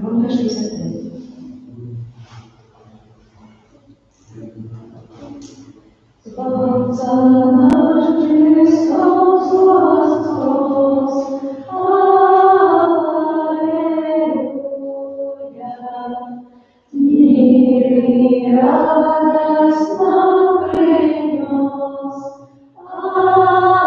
Рунка 63. Zbawca nasz Chrystus woskres, Alleluja. Мир и радость нам принес, Аллилуйя.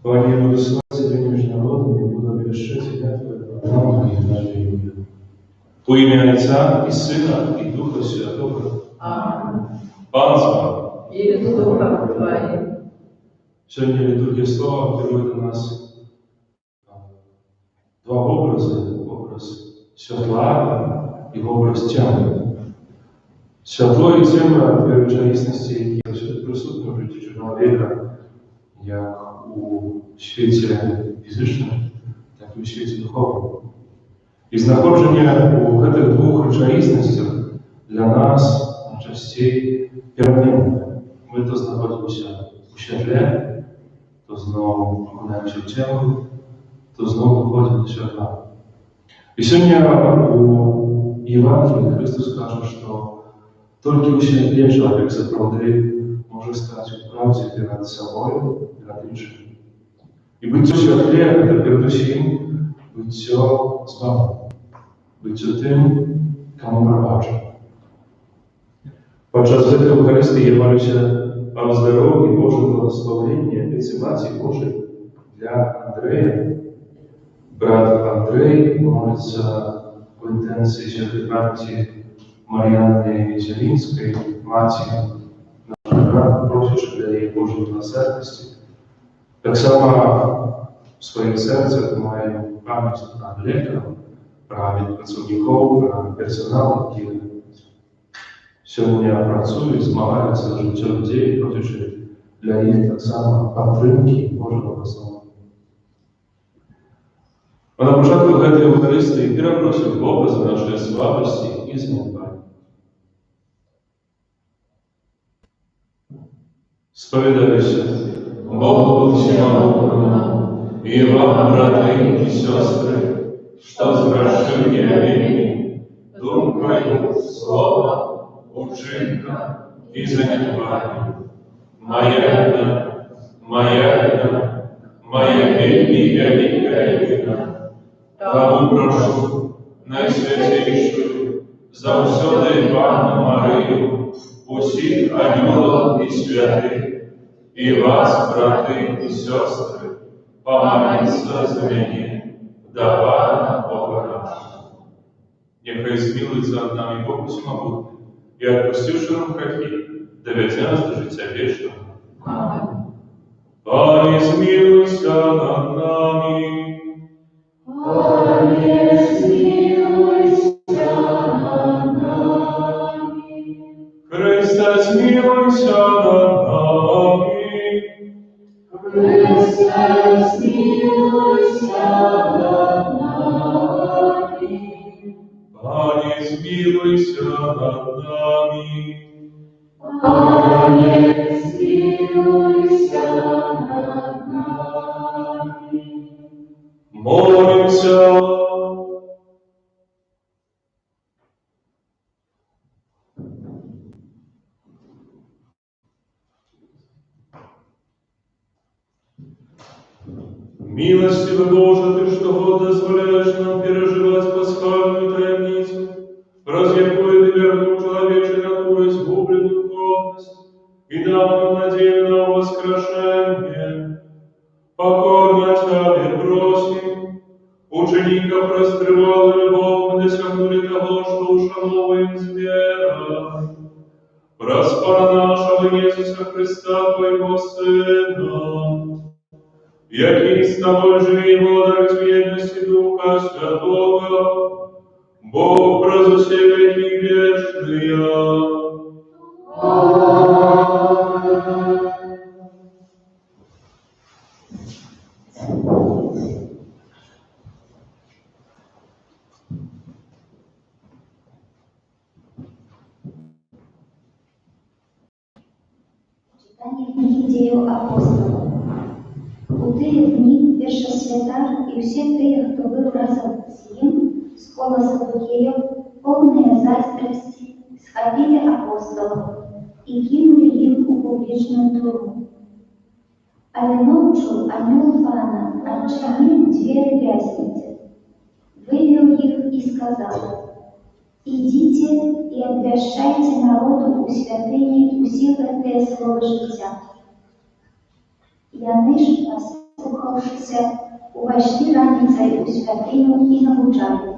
Пане, благослови Тебя международными, буду обещать Тебя Твоего славу и Аллилуйя. Во имя Отца и Сына и Духа Святого. Аминь. Пан з вами. И с Духом Твоим. Сьогодні літургія слова керує до нас два образи. Образ святла і образ тями. Святло і тема дві речовісності, які присутні в житті чоловіка, як у світі фізичному, так і у світі духовному. І знаходження у гэтых двох речовісностях для нас найчастей перемінне. Ми то знаходимося у світлі, то знову окунаємося в тему, то знову виходимо до святла. І сьогодні у Євангелії Христос каже, що тільки у світлі чоловік справді може стати у правді перед собою, перед іншим. І бути у світлі – це передусім bycie zbawiony, bycie tym, komu prowadzi. Podczas zwykłej Eucharystii modlę się o zdrowie i Boże błogosławienie Emacji Bożej dla Andrzeja. Brat Andrzej modlится w intencji świętej pamięci Marianny Zielińskiej, matki naszego brata, prosić dla jej Bożej miłosierności. Tak samo w swoim sercu mają pamięć nad lekarzem, prawie pracowników, personelu, który сегодня працують, змагаються за життя людей, просячи для їх так само підтримки Божого слова. А на початку цієї Євхаристії перепросив Бога за наші слабості і змагання. Сповідаюся Богу всемогутнему и вам, братья и сестры, что зграшили думкою, словом, учинком и занятованием. Моя вельми великая вина. Тому прошу найсвятейшую, завсёды Панну Марию, усіх анёлов и святых, и вас, браты и сестры, помолиться за меня, вдова Бога нашего. Нехай змилуется над нами Бог всемогутний, и отпустивший нам грехи, доведя нас до життя вічного. Аминь. Пане, змилуйся над нами. Пане, змилуйся над нами. Христе, змилуйся над нами. Христе, змилуйся над нами. Пане, змилуйся над нами. Пане, змилуйся над нами. Молимся. Милостивый Боже, Ты что дозволяешь нам переживать пасхальную таемницу, разве Ты вернул человечей натурой сгубленную плотность и дал нам надежду на воскрешение? Покорно Тебе просим, учеников раскрывала любовь, мы досягнули того, что ушановуем с верой. Распара нашего Иисуса Христа, Твоего Сына, який с тобой живи, владык бедности Духа Святого, Бог прозусе веки вечные. Читання книги «Діїв апостолів». У тих днів перша свята і всі ті, хто був разом з ним, з кола Садукеїв, повні заздрості, схватили апостолов и кинули их у публичную тюрьму. Але ночью ангел Фана отчинил двери вязницы, вывел их и сказал: «Идите и обвящайте народу у святыни усіх те слово життя». Яны ж, послухавшися, увайшли раніцею у святиню і навчали.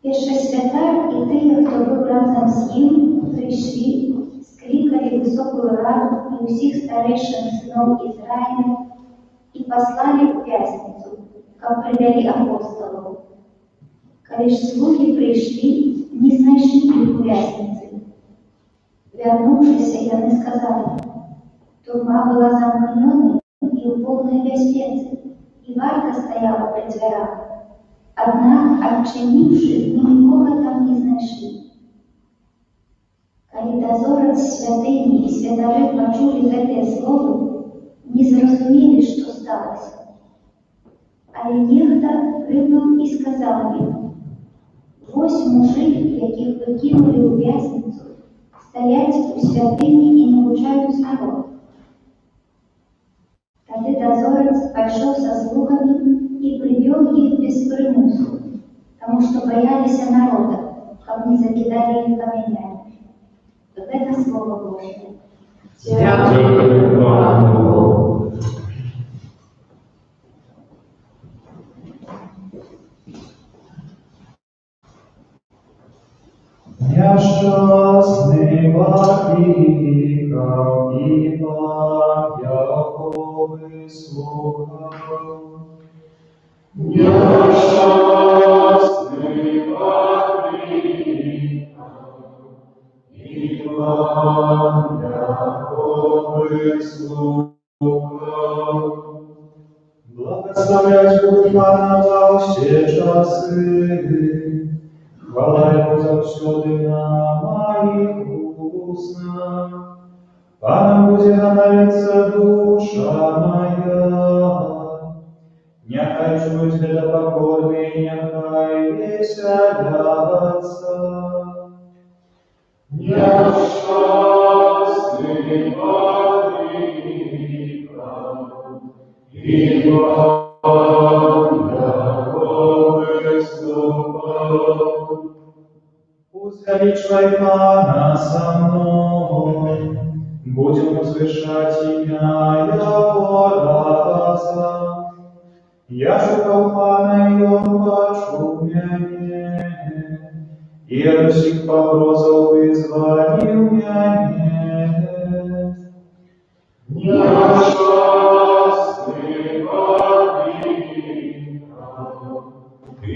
Перша свята і ті, хто був разом з ним, прийшли, скликали високую раду і усіх старейшин сынов Израиля и послали в вязницу, как привели апостолов. Коли ж слуги пришли, не знайшли их в вязнице. Вернувшись, яны сказали: «Тюрьма была замкненной и в полной безопасности, и варта стояла при дверях. Однако, отчинивши, никого там не знайшли». Коли дозорец святыни и святары почули это слово, не зрозумели, что сталося. А нехта прибыл и сказал им: «Вось мужик, яких ви кинули у в'язницю, стоять у святыні і навчають народ». Тогда дозорец пошел со слугами и привел их без примусу, потому что боялись народа, как не закидали их камнями. Вот это Слово Божье. Дякую вам. Я щасний покликав і Яковы слухав. Я щасний покликав і Яковы слухав. Благословлять буду Пана во все часы, хвала Его завсёды на моих устах. Паном будет ганариться душа моя, нехай чують для покорний, нехай веселятся. Я щасний покликав, і Яковы слухав. Пусть величай Пана со мной, будем возвышать имя Его разом. Я шукав Пана, и Он почув меня, и от всех погрозов вызволил меня. Я щасный покликав, и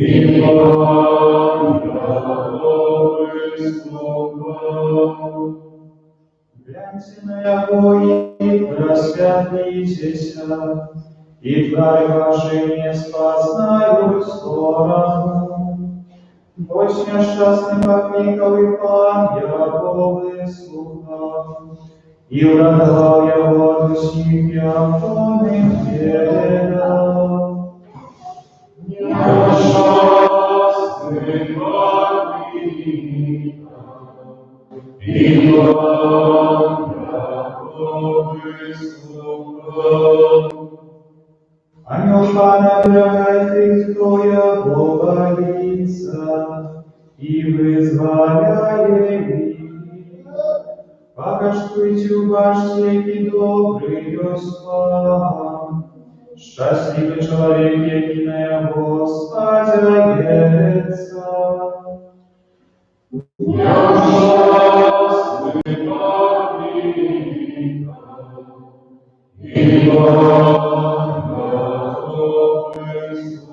гляньте на Его и просвятлитеся, и твари ваши не спознают сторону. Будь несчастным, как никовый Пан Яковы слухав, и уратовал его от усіх яковных бедах. Я щасний покликав, і Яковы слухав. Ангел Пана дорогает их, кто Его боится, и вызволяет их. Покаштуйте у башни, и добрый спам. Счастливый человек, який на Господа надеется. Я щасный покликав, и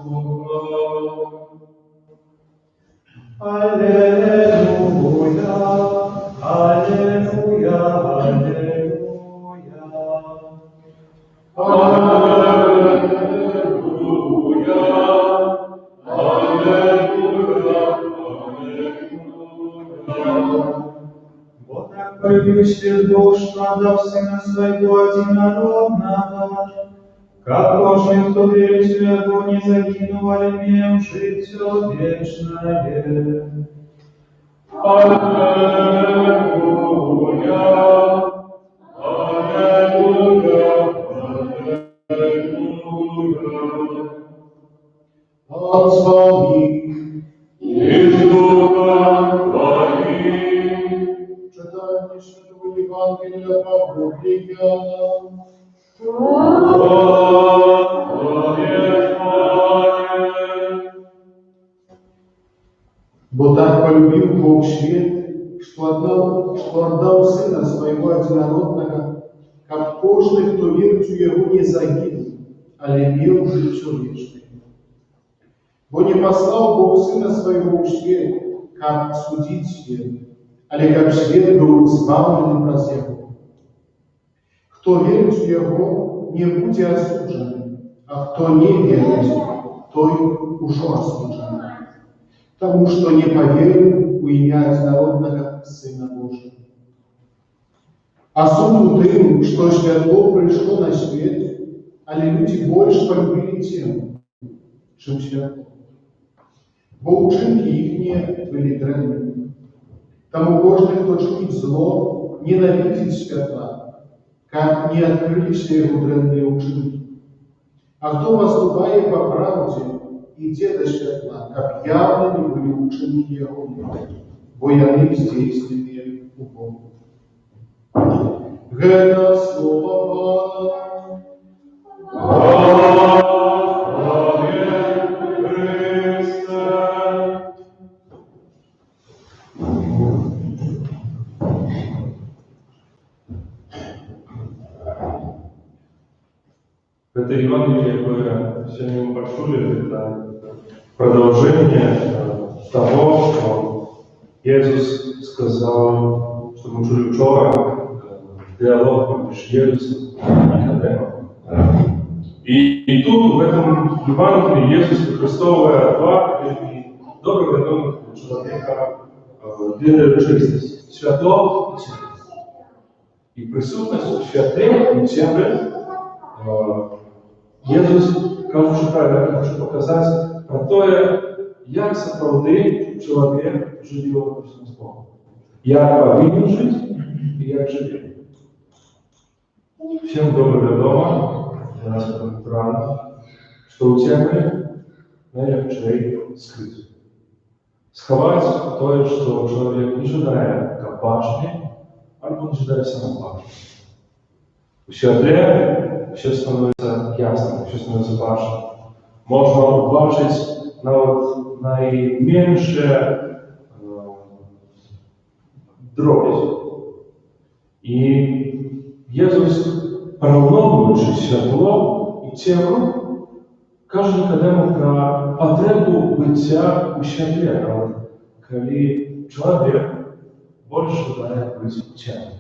Аллилуйя, аллилуйя, аллилуйя. Вот так полюбивший Бог, что отдав Сына Своего Одинородного, как ложный, кто верит в Него, не загинул, а имеем житие вечное. От своих из Духа Твоих. Читание Святого Евангелия по Богу. Бо так полюбил Бог свет, что отдал Сына Своего Одинородного, как каждый, кто верит в Его, не загинул, а имел житие вечное. Бо не послал Бог Сына Своего в свет, как судить свет, але как свет был избавлен от Его. Кто верит в Его, не будет осужден, а кто не верит, той уже осужден. Тому, что не поверил в имя Одинородного Сына Божьего. А суд тем, что святло пришло на свет, але люди больше полюбили тем, чем святло. Бо учинки их были древними. Тому каждый, кто чинит зло, ненавидит святла, как не открылись его древние учинки. А кто поступает по правде, идет до святла, как явными были учинки его, бо яны здействовали у Бога. Это слово Это Евангелие, которое сегодня мы почули, это продолжение того, что Иисус сказал, что мы чули вчера, диалог между Иисусом и Никодемом. И тут, в этом Евангелии, Иисус, використовує два добре відомих чоловіка дві речі: свято і темне. І присутність святих і темних Єсус, кажучи правильно, хоче показати про те, як справді чоловік живе разом з Богом. Як повинен жити і як живе. Всем добре відомо, для нас это натурально, что у темы найлегче скрыть. Сховать то, что человек не ожидает, как башни, або не ожидает самоплача. У святле все становится ясно, все становится башней. Можно убачить навіть найменьше дробь. И Иисус, порівнюючи світло і темру, каже Никодему про потребу буття у світлі, коли чоловік більше бажає бути темним.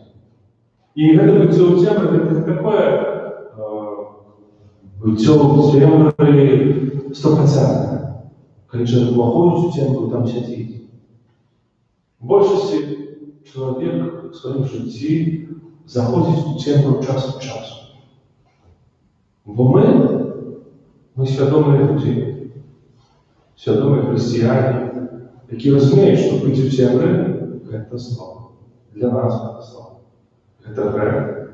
І це буття у темрі – це таке буття у темрі 100%. Коли чоловік виходить у темру, там сидить. В більшості чоловік в своєму житті заходить у темру час від часу. Бо ми свідомі люди, свідомі християни, які розуміють, що бути в темрі – це зло. Для нас це зло. Це грех.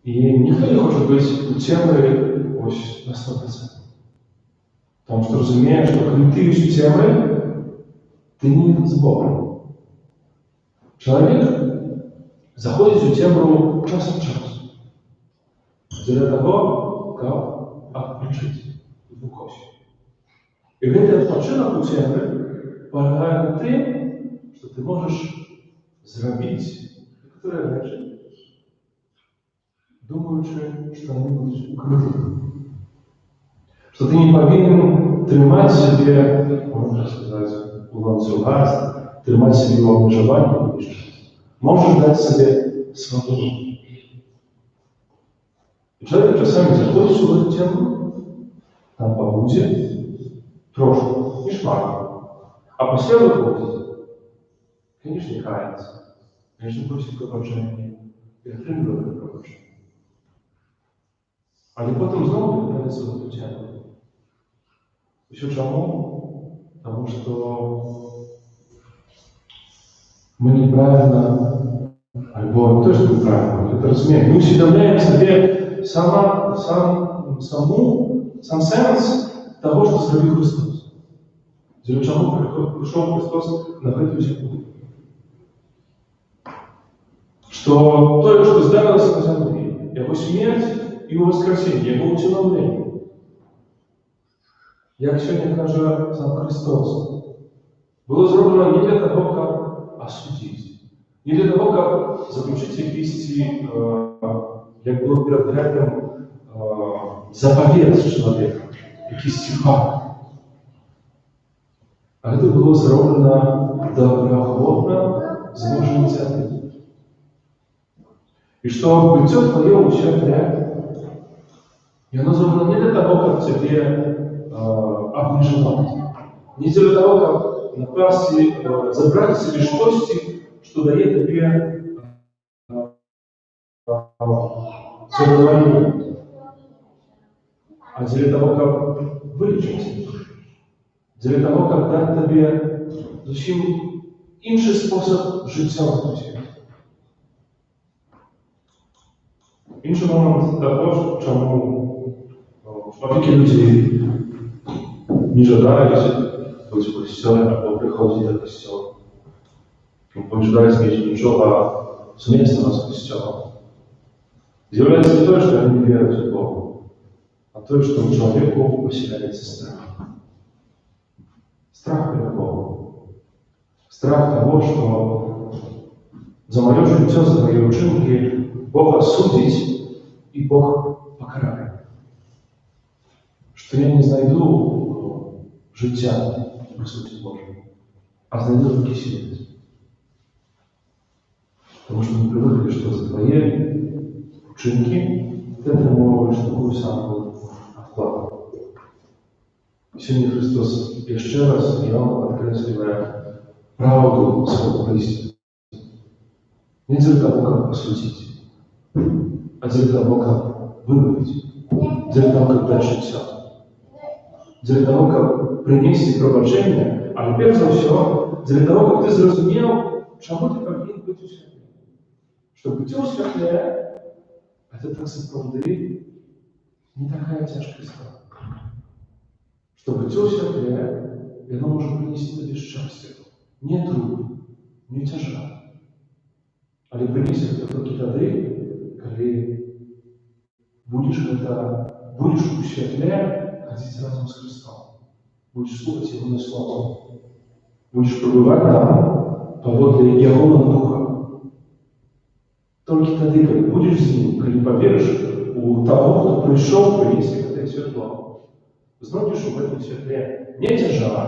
І ніхто не хоче бути у темрі ось на 100%. Тому що розуміє, що коли ти в темрі, ти не з Богом. Чоловік заходить у темру час від часу. Для того, как отключить звуков. И этот odpoczynek у темры полягает в том, что ты можешь сделать некоторые вещи, думаючи, что они будут укрыты. Что ты не повинен тримати себе, можна сказати, у ланцюгах, тримати себе в обмежуванні, може дати себе свободу. И человек часами заходит в эту тему, там побудет, трошки, не шмарно. А после выходит, конечно, кается, конечно, просит пробачення, і отримує пробачення. Але потім знову повертається в эту тему. Еще чому? Тому що ми неправильно, або не то, что неправильно, это разумеем, мы усведомляем себе сам сенс того, что зробив Христос. Для чого прийшов Христос на эту землю. Что то, что здарилося на землі, Его смерть и Его воскресение, Его усиновление. Як сьогодні каже сам Христос, було зроблено не для того, як осудити, не для того, як заключити якісь, як було перед Греком, заповідь з чоловіком, якісь факти. А це було зроблено доброохотно з Божої церкви. И что лицо твое ущербляет, и оно зроблено не для того, как тебе обмежевать, не для того, как напасть и забрать себе что-то, что дает тебе задоволение, а для того, как вылечить, для того, как дать тебе зовсім інший спосіб життя в житті. Інший момент також, чому такі люди не жадають бути в костьолі або приходити до костьолу. Бо жадають між нічого сумісного з костьолом. З'являється не те, що вони не вірять в Бога, а те, що в чоловіку поселяється страх. Страх перед Богом. Страх того, что за мое життя, за мои учинки Бог осудить и Бог покарает. Что я не знайду життя по суті Божої, а знайду тільки смерть. Потому что мы привыкли, что за твои учинки ты отримуєш такую самую оплату. Сегодня Христос еще раз и Он подкресливает правду своего истины. Не для того, как посудить, а для того, как выбрать, для того, как дать життя, для того, как принести пробачення, а перш за все, для того, как ты зрозумел, чему ты повинен быть у святым. Что быть у святым, это так справді не такая тяжкая справа. Что быть у святым, оно может принести тебе счастье. Не трудно, не тяжко. Але принести это только тогда, когда будешь у святля ходить разом с Христом. Будешь слухать Его на слова. Будешь пребывать там поводле Его Духа. Только тогда, когда будешь с Ним, когда поверишь у того, кто пришел принести это светло. Знаешь, что в этом светле не тяжело,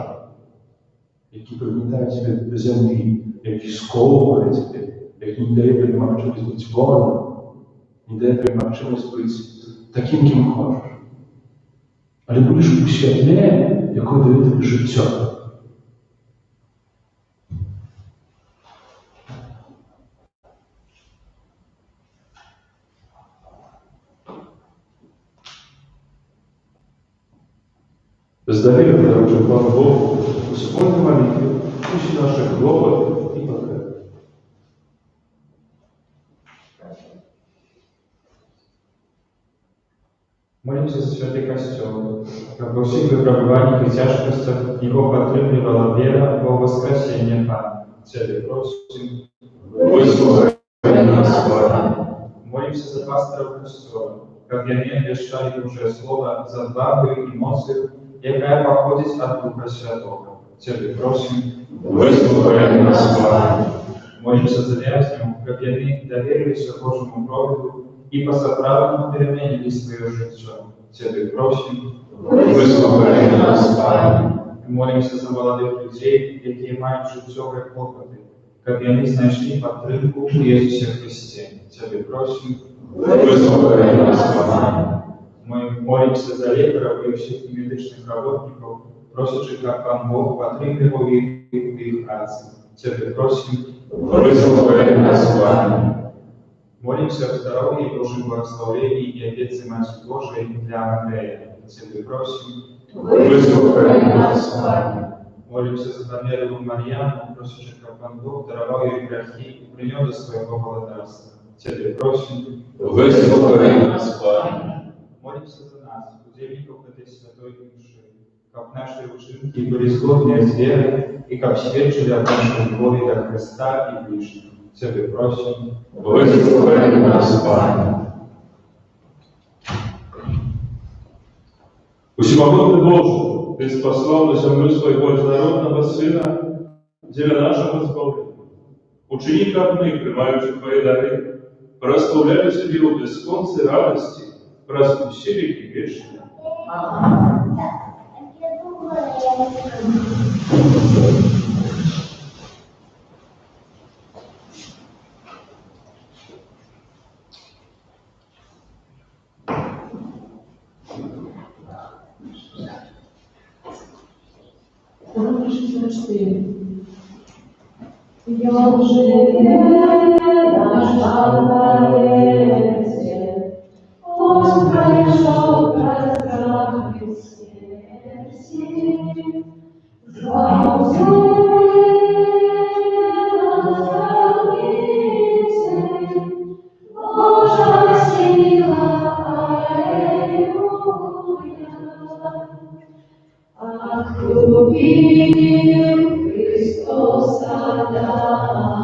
які пригнітають тебе до землі, які сковують тебе, які не дає тобі можливість бути вольним, не дає тобі можливість бути таким, ким хочеш. Але будеш у світлі, яке дає тобі життя. С доверием, дорогой Пан Богу, вспомни молитвы, пусть наши хлопоты и потребы. Молимся за святый костел, как во всех выпробованиях и тяжкостях его подкрепливала вера во воскресение Пана. Тебе просим, Господи, нас Бога. Молимся за пасторов костела, как они вещали Божие Слово за отвагу и моцью, якая походит от Духа Святого. Тебе просим, Господи, нас Бога. Молимся за вязню, как они доверились Божьему проводу и по соправленному переменили свое житие. Тебе просим, Выслухай нас, Пане. Молимся за молодых людей, які мають життєві клопоти, щоб вони знайшли підтримку у Ісусі Христі. Тебе просим. Выслухай нас, Пане. Мы молимся за лекаров и всех медичных работников, просячи, как Пан Бог подтримливал их в их праце. Тебе просим. Выслухай нас, Пане. Молимся о здоровье и Божьем благословении и опеце Матери Божией для Андрея. Тебе просим. Выслухай нас, Пане. Молимся за Данилу Марьяну, просячи, как Пан Бог даровал ей грехи и принес до своего благодарства. Тебе просим. Выслухай нас, Пане. Молимся за нас, удельников этой святой души, как наши ученики были сходны с верой и как свидетели от нашей любви до Христа и ближних. Тебе просим. Выслухай нас, Пане. Всемогутный Боже, Ты спасал на землю Своего единородного Сына для нашего избавления. Ученики, как мы, принимающие Твои дары, прославляли Тебе в бесконцей радости, распустили веки вечные. Урок 64. Я уже нашла поэзия, он прошел разграбил сердце, звал Божья сила, аллилуйя. Откупил Христос Адама,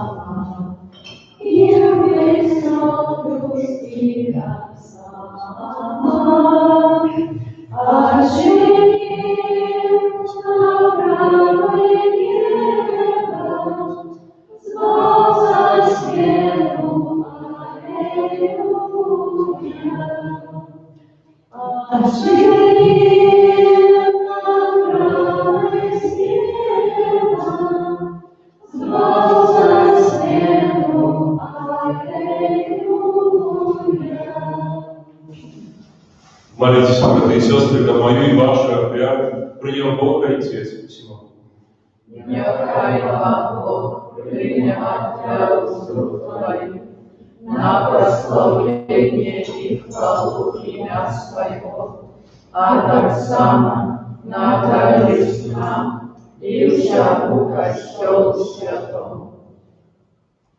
и весь род душ как сама, оживил на правое небо, звал за свету, аллилуйя. Оживил на правое небо, звал за свету, аллилуйя. Молитесь, братья и сестры, да мою и вашу обряд принял Бог Отец Всемогущий. Нехай вам Бог принимать уст твоих на прославление и хвалу имя Своего, а так само на корысть нам и всяку костел святому.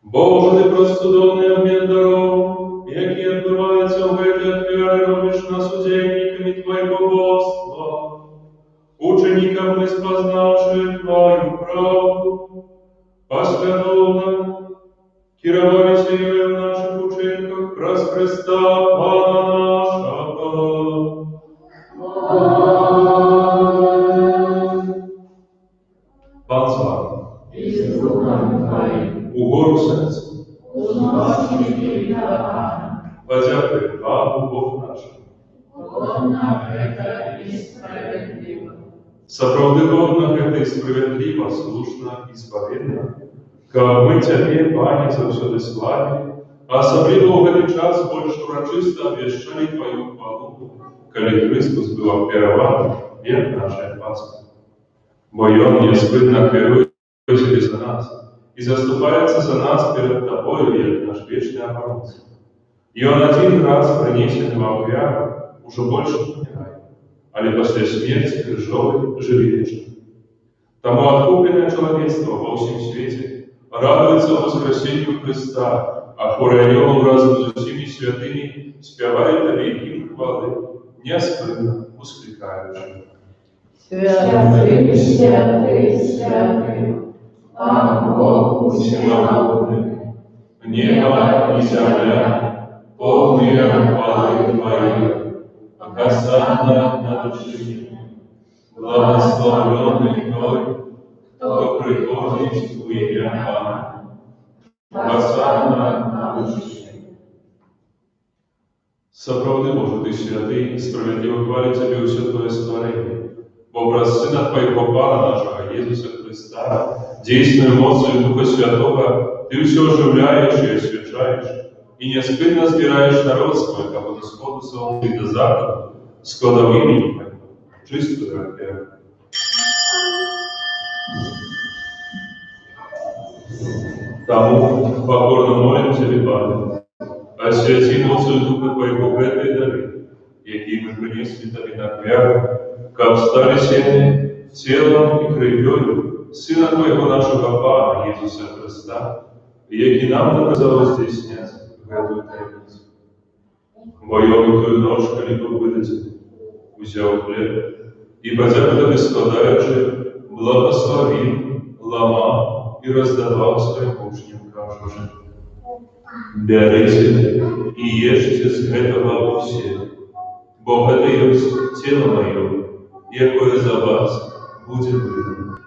Боже, Ты простудовный обмен даров, який отбывается в этой отвере, робишь нас удельниками Твоего Богоства. Ученикам мы спознавшие Твою правду, последовно керовались ею в наших ученках раз Христа Пана нашего. Пан с вами. И с Духом Твоим Угору сердца. узносили Подякуй Богу Богу нашему. Годно это и справедливо. Сапраўды годна гэта і справядліва, слушна і спаведна, каб мы Цябе, Пане, заўсёды славілі, а асабліва ў гэты час больш урачыста абвяшчалі Тваю хвалу, калі Христус быў абвяраваны век нашай Пасхи. Бо Ён няспынна кіруе Цябе за нас і заступаецца за нас перад Табою, як наш вечны абаронца. Ён адзін раз прынесены ва ахвяру ужо больш не памірае, але пасля смерці крыжовай жыве вечна. Таму адкупленае чалавецтва ва ўсім свеце радуецца воскресенню Христа, а хоры анёлаў разам з усімі святымі спявае Табе ім хвалы, няспынна усклікаючы. Святый, святый, святый, Пан Бог всемогутный, Небо и земля, полные хвалы Твоей, Госанна на души, благословенный Той, кто приходит в имя Пана. Госанна на души. Сапраўды, Боже, Ты святый, справедливо хвалит Тебе все Твое створение. В образ Сына Твоего Пана нашего, Иисуса Христа, действенную эмоцию Духа Святого, Ты все оживляешь и освещаешь, и неоспытно сбираешь народ свой, как от исхода солнца и до захода, складов имени Твоего, чистую опять. Тому покорно молим Тебе, Пане, освяти эмоцию Духа Твоего в этой дары, який мы принесли Тебе на вяру, как стали сильны телом и кровью Сына Твоего нашего Пана Иисуса Христа, який нам доказало здесь снять в эту таинницу. Воем тую ночь, коли выдати, взял хлеб, и подяку Тебе складаючи, благословил, ломал и раздавал своим ученикам, кажучи: «Берите и ешьте с этого все, бо это есть тело мое, якое за вас будет выдано».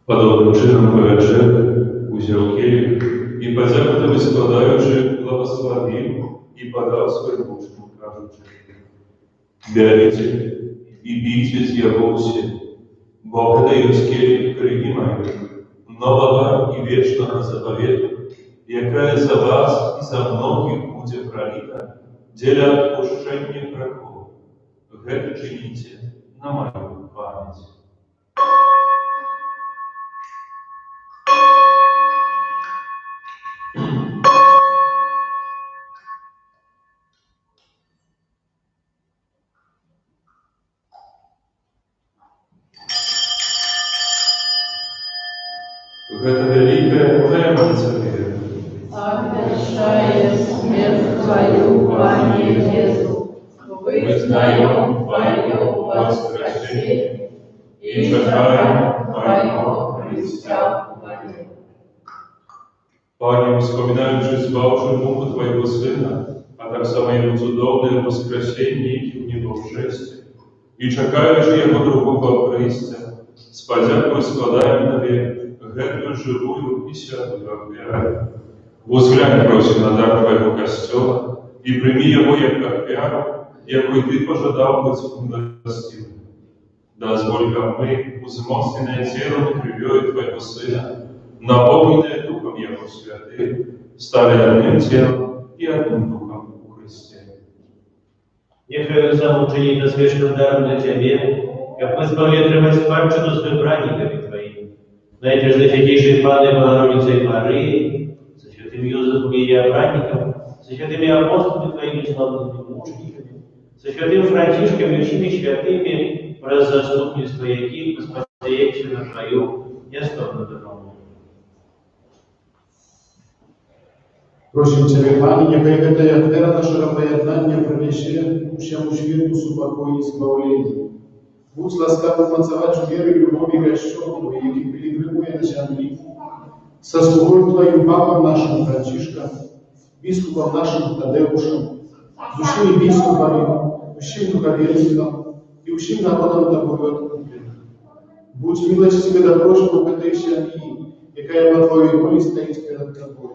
Подобним чином повечер узяв келих і подяку Тебе складаючи, благословив і подав своим ученикам, кажучи: «Берите и пейте с его все, бо это есть келих крови моей, нового и вечного заповета, якая за вас и за многих будет пролита, для отпущения грехов. Это чините на мою память». Это великая таинство веры. Обещая смерть Твою, Пане Иисус, вызнаем Твое воскресение и чекаем Твоего Христа в воде. Пане, вспоминаючи звавшую муку Твоего Сына, а так само Его чудовное воскресение и в Него шествие, и чекаючи Его другого Христа, с подякою складаем Тебе гэтую живую и святую веру. Возглянь, просим, на дар Твоего Костела и прими Его як веру, якой Ты пожадал быть милостивым. Дозволь, как мы, узмоцненное телом и кровью Твоего Сына, наполненные Духом Его Святым, стали одним телом и одним Духом у Христе. Niech sam uczyni to zwierzchnym darem dla Ciebie, jak pozwoli otrzymać spłaszczoną z wybranikami Twoimi. Najpierw ze Świętejszej Panny Bogorodicy Maryi, ze świętym Józefem jej Abranikом, ze świętymi apostolami Twoimi sławnymi mucznikami, ze świętym Franciszkiem i всеми świętymi oraz zastupnictwo jakich spadzajecie na Twою niestopną drogą. Просим Тебя, Пане, нехай эта вера нашего поеднания принесе всему світу супокой и избавление. Будь ласкав умацовать веру и любовь и Господу, який пилигримує на землі, со слугою Твоим Папом нашим Францишком, Бискупом нашим Тадеушем, с усими бискупами, всем духовенством и всем народом Тобою откуплен. Будь милостивый до просьбу к этой семьи, якая по Твоей воле стоит перед Тобой.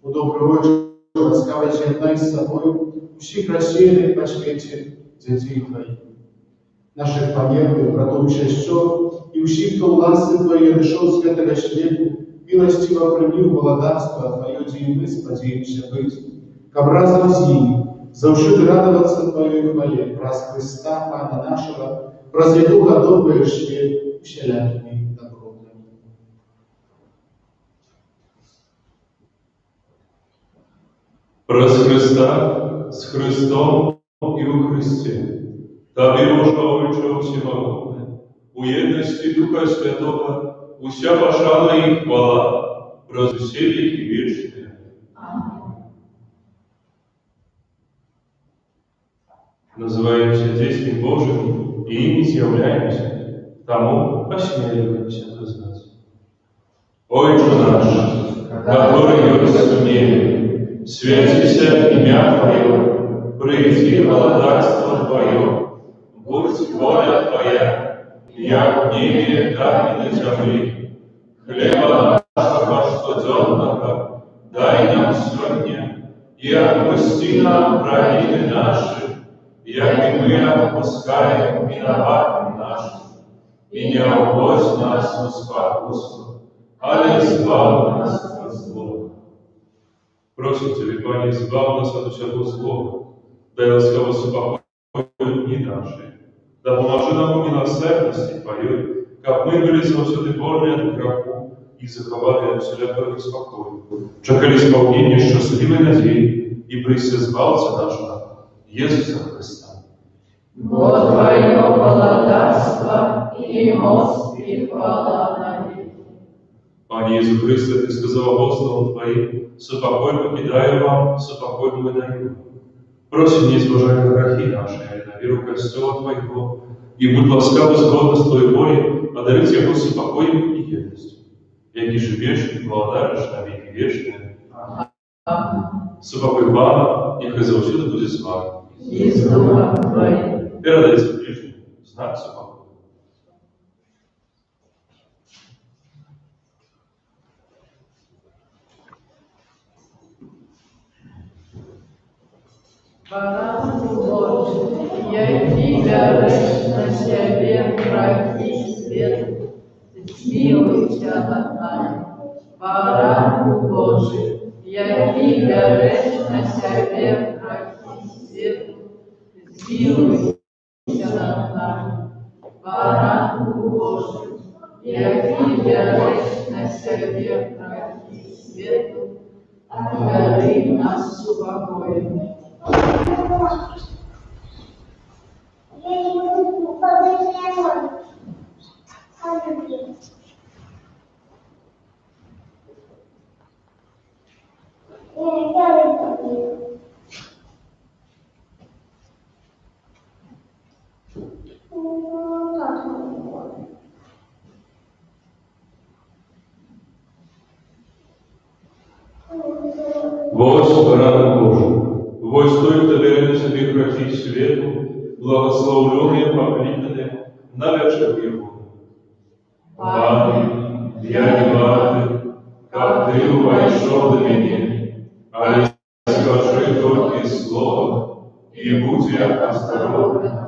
Удобрюй, ласкаво з'єднай з собою всіх розсіяних по світі дітей Твоїх, наших померлих, братов і сестер, і всіх, хто в ласці Твоєї прийшов з цього світу, милостиво прийняв володарство Твоє, де ми сподіваємося бути, каб разом з ними завжди радуватися Твоєї хвале, праз Христа, Пана нашого, праз якого готовуєш світ всілякими добротами. Праз Христа, с Христом и у Христе, Тобі, Божовичу всемогутне, у єдності Духа Святого, уся пошана і хвала, праз усі віки вічні. Называемся детьми Божьими и ими являемся, тому осмеливаемся признать. Отче наш, который есть в небе, святися имя Твое, приди владарство Твое, будь воля Твоя, як в небе, так и на земле. Хлеба нашего штоденного дай нам сегодня, и отпусти нам провины наши, як и мы отпускаем виноватым нашим. И не уводь нас в искушение, але избавь нас от злого. Просим Тебя, Пане, избавь нас от всякого злого, дай ласково спокой дни наши, да поможи нам у милосердности Твоей, как мы были завсёды вольны от греху и заховали от всякого спокою. Чекали исполнения счастливой надеи и приси Збавца нашего, Иисуса Христа. Вот Твое владарство и мост и хвала на веки. Пане Иисус Христе, Ты сказал апостолам Твоим, «Сопокой покидаю вам, сопокой мы даю». Просим, не изважай на грехи наши, а на веру Христова Твоего, и будь ласкав сгодно с Твоей волей, одарить его сопокоем и едностью. Яки живешь и благодаришь на веки вечные. Сопокой Пана, нехай завсюди будет с вами. И с Духом Твоим. Передайте ближнему знак сопокоя. Баран Божий, яки берешь на себе грехи свет, смилуйся над нами. Баран Божий, яки берешь на себе грехи свет, смилуйся над нами. Баран Божий, яки берешь на себе грехи свет, одари нас супокоем. Я не буду подать прямо. Вось рано Божий, вось той, кто берет на себе грехи свету, благословленные, покликанные на вечер его. Пане, я не варты, как Ты вошел до меня, а скажи только слово, и будь я осторожен.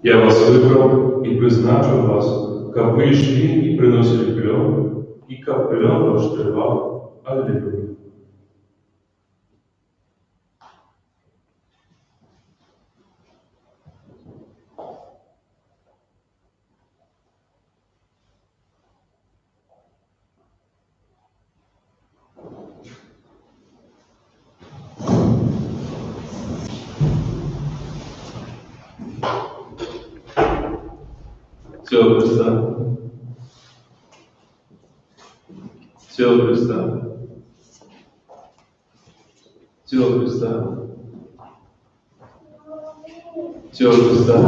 Я вас выбрал и призначил вас, как вы шли и приносили клен, и как клен ваш тревал. Аллилуйя. Тело Христа. Тело Христа. Тело Христа. Тело Христа.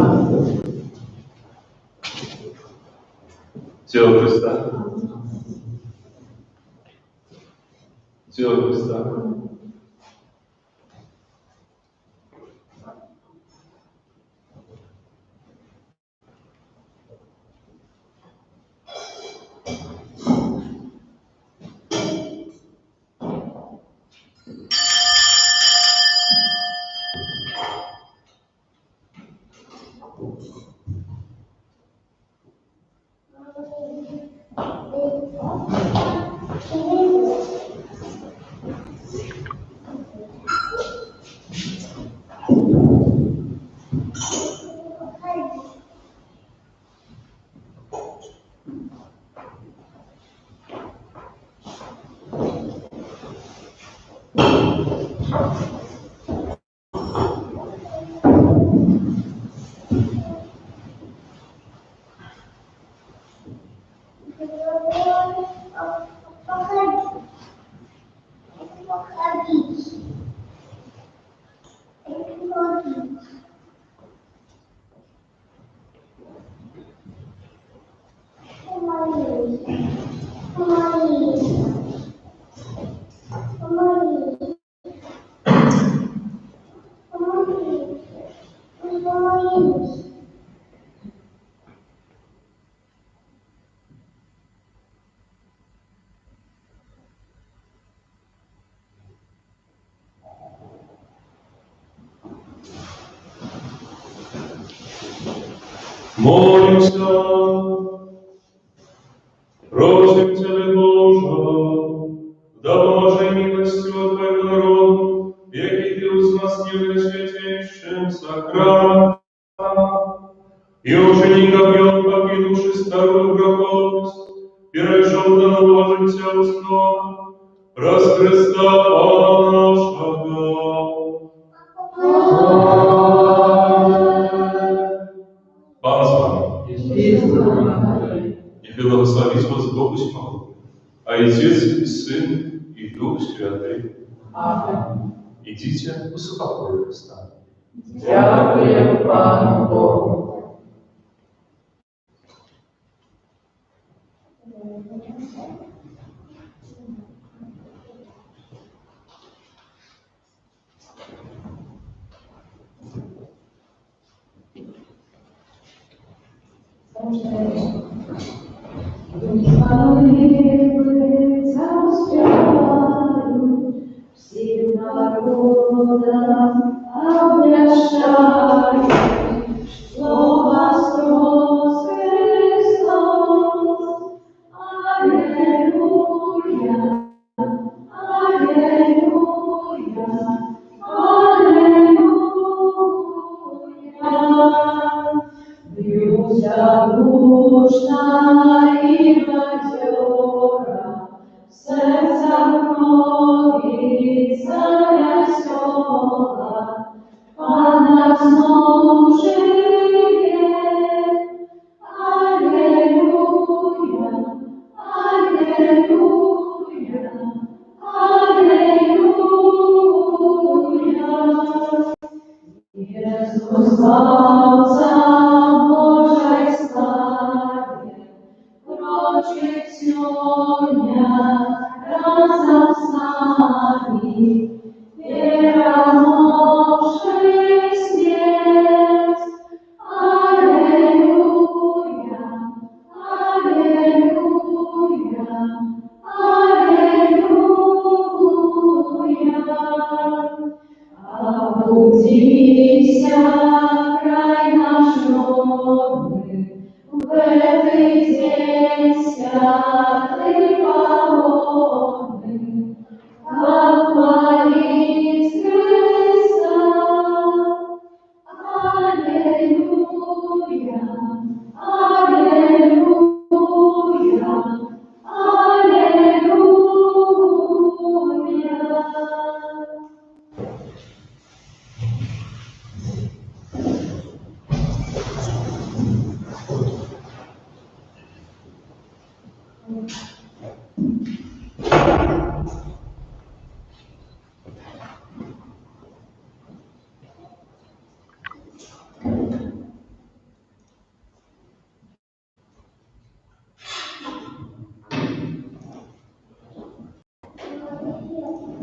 Тело Христа. Тело Христа. Молимся, просим Тебя, Боже, да поможи милостью Твоего народу, яки Ты узмастил святейшим сакраментом, и учеников Йон покинувши старую греховность, перешел до нового життя уснова, раз Христа Пана нашего. Пан с вами. И благословить вас Бог Усьмал, а Отец и Сын и Дух Святый. Аминь. Идите, усупокой Христа. Дякую Пану Богу. Всем народам обращаю, что Христос, Христос, Аллилуйя, Аллилуйя, Аллилуйя. Бьюся душна и бадьора, сердца крови завесела, Пана сном живет. Аллилуйя, Аллилуйя, Аллилуйя. Иисус славца Божьей славе, прочит сегодня разом с нами, перемогший смерть. Аллилуйя, Аллилуйя, Аллилуйя. Обудися, край наш родный, в этот день святый погодный, похвалить Христа. Аллилуйя, Аллилуйя, Аллилуйя.